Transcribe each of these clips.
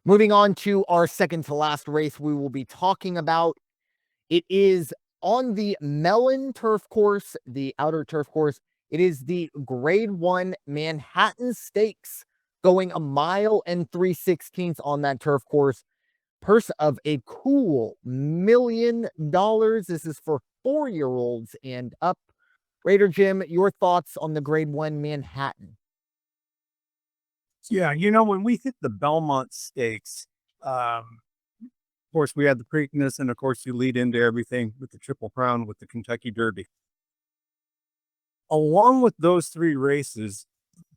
Moving on to our second to last race we will be talking about. It is on the Mellon turf course, the outer turf course. It is the Grade 1 Manhattan Stakes, going a mile and 3/16 on that turf course. Purse of a cool $1 million. This is for 4-year-olds and up. Raider Jim, your thoughts on the Grade 1 Manhattan? Yeah, when we hit the Belmont Stakes, of course, we had the Preakness, and of course, you lead into everything with the Triple Crown with the Kentucky Derby. Along with those three races,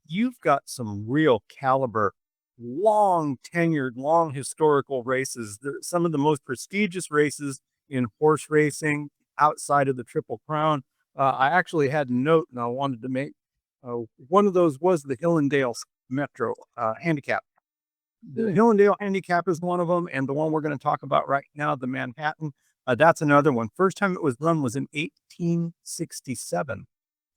you've got some real caliber, long tenured, long historical races. Some of the most prestigious races in horse racing outside of the Triple Crown. I actually had a note, and I wanted to make one of those was the Hillendale Metro Handicap. The Hillendale Handicap is one of them, and the one we're going to talk about right now, the Manhattan, that's another one. First time it was run was in 1867.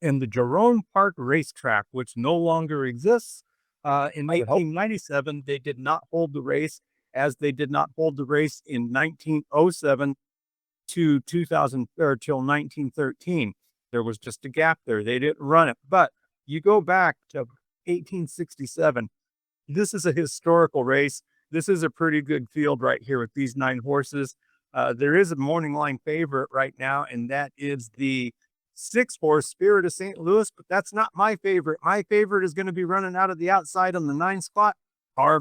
And the Jerome Park Racetrack, which no longer exists, in 1897, they did not hold the race, as they did not hold the race in 1907 to 2000 or till 1913. There was just a gap there. They didn't run it. But you go back to 1867. This is a historical race. This is a pretty good field right here with these 9 horses. There is a morning line favorite right now, and that is the 6-horse Spirit of St. Louis, but that's not my favorite. My favorite is going to be running out of the outside on the 9 spot,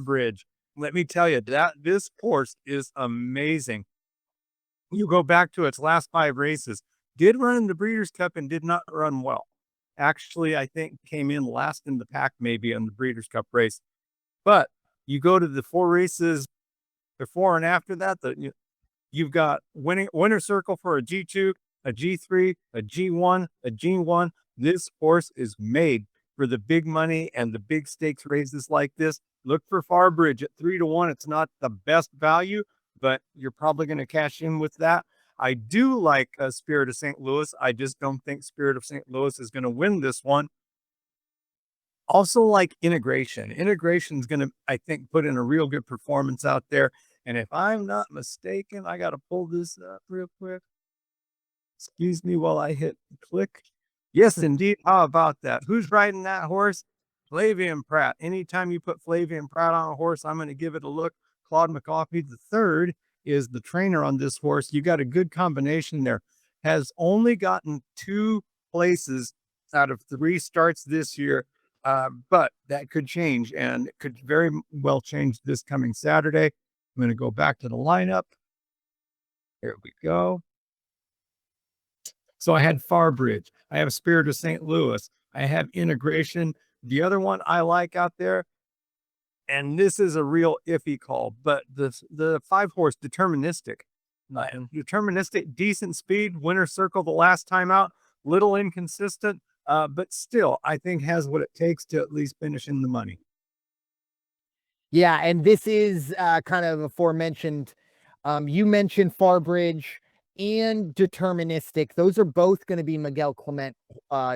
Bridge. Let me tell you, that this horse is amazing. You go back to its last 5 races, did run in the Breeders' Cup and did not run well. Actually, I think came in last in the pack maybe in the Breeders' Cup race. But you go to the 4 races before and after that, you've got winner circle for a G2, a G3, a G1, a G1. This horse is made for the big money and the big stakes races like this. Look for Farbridge at 3-1. It's not the best value, but you're probably going to cash in with that. I do like Spirit of St. Louis. I just don't think Spirit of St. Louis is going to win this one. Also like Integration. Integration's going to, I think, put in a real good performance out there. And if I'm not mistaken, I got to pull this up real quick. Excuse me while I hit click. Yes, indeed. How about that? Who's riding that horse? Flavien Prat. Anytime you put Flavien Prat on a horse, I'm going to give it a look. Claude McCoffey III is the trainer on this horse. You got a good combination there. Has only gotten 2 places out of 3 starts this year. But that could change, and it could very well change this coming Saturday. I'm going to go back to the lineup. There we go. So I had Farbridge. I have Spirit of St. Louis. I have Integration. The other one I like out there, and this is a real iffy call, but the 5-horse Deterministic. Deterministic, decent speed, winner circle the last time out, little inconsistent. But still, I think has what it takes to at least finish in the money. Yeah, and this is kind of aforementioned. You mentioned Farbridge and Deterministic. Those are both going to be Miguel Clement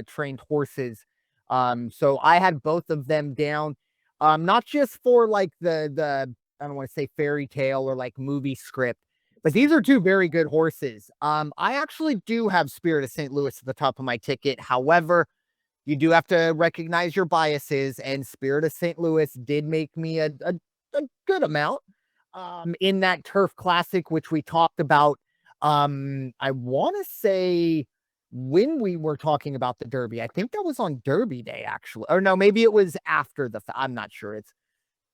trained horses. So I had both of them down. Not just for like the I don't want to say fairy tale or like movie script, but these are 2 very good horses. I actually do have Spirit of St. Louis at the top of my ticket. However, you do have to recognize your biases, and Spirit of St. Louis did make me a good amount in that Turf Classic, which we talked about. I want to say when we were talking about the Derby, I think that was on Derby Day, actually. Or no, maybe it was after I'm not sure. It's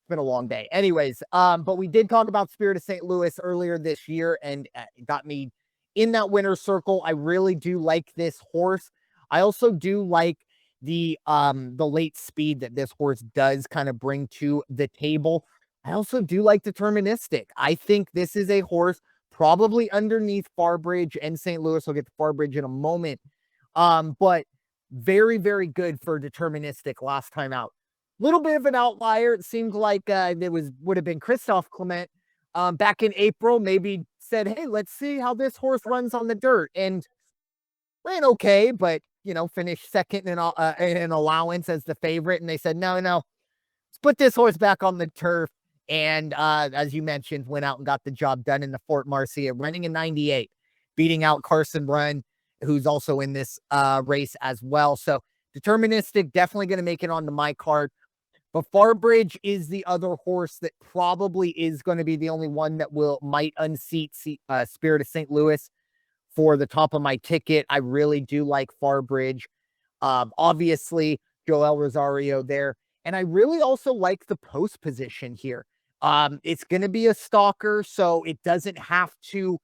been a long day. Anyways, but we did talk about Spirit of St. Louis earlier this year, and it got me in that winner circle. I really do like this horse. I also do like the late speed that this horse does kind of bring to the table. I also do like Deterministic. I think this is a horse probably underneath Farbridge and St. Louis. We'll get to Farbridge in a moment. But very, very good for Deterministic last time out. Little bit of an outlier. It seemed like would have been Christophe Clement back in April. Maybe said, hey, let's see how this horse runs on the dirt, and ran okay, but finished second in an allowance as the favorite. And they said, no, let's put this horse back on the turf And as you mentioned, went out and got the job done in the Fort Marcia, running in 98, beating out Carson Run, who's also in this race as well. So Deterministic definitely going to make it onto my card. But Farbridge is the other horse that probably is going to be the only one that might unseat Spirit of St. Louis for the top of my ticket. I really do like Farbridge. Obviously, Joel Rosario there. And I really also like the post position here. It's going to be a stalker, so it doesn't have to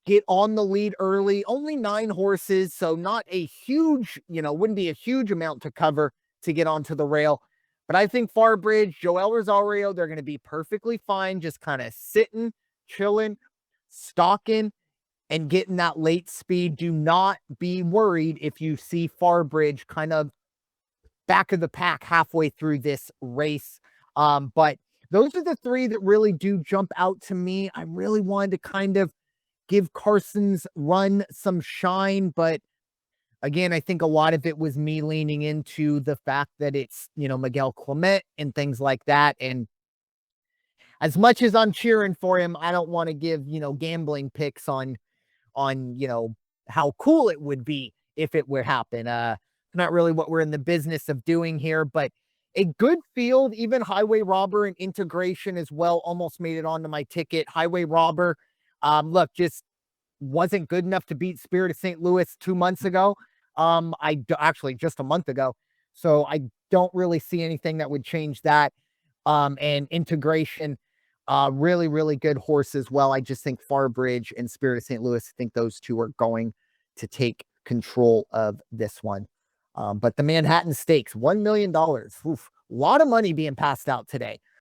get on the lead early. Only 9 horses, so not a huge, wouldn't be a huge amount to cover to get onto the rail. But I think Farbridge, Joel Rosario, they're going to be perfectly fine, just kind of sitting, chilling, stalking, and getting that late speed. Do not be worried if you see Farbridge kind of back of the pack halfway through this race. But those are the 3 that really do jump out to me. I really wanted to kind of give Carson's run some shine, but again, I think a lot of it was me leaning into the fact that it's, Miguel Clement and things like that. And as much as I'm cheering for him, I don't want to give, gambling picks on how cool it would be if it would happen. Not really what we're in the business of doing here, but a good field, even Highway Robber and Integration as well, almost made it onto my ticket. Highway Robber, look, just wasn't good enough to beat Spirit of St. Louis 2 months ago. Actually just a month ago. So I don't really see anything that would change that. And Integration, really, really good horse as well. I just think Farbridge and Spirit of St. Louis, I think those 2 are going to take control of this one. But the Manhattan Stakes, $1 million. Oof, a lot of money being passed out today.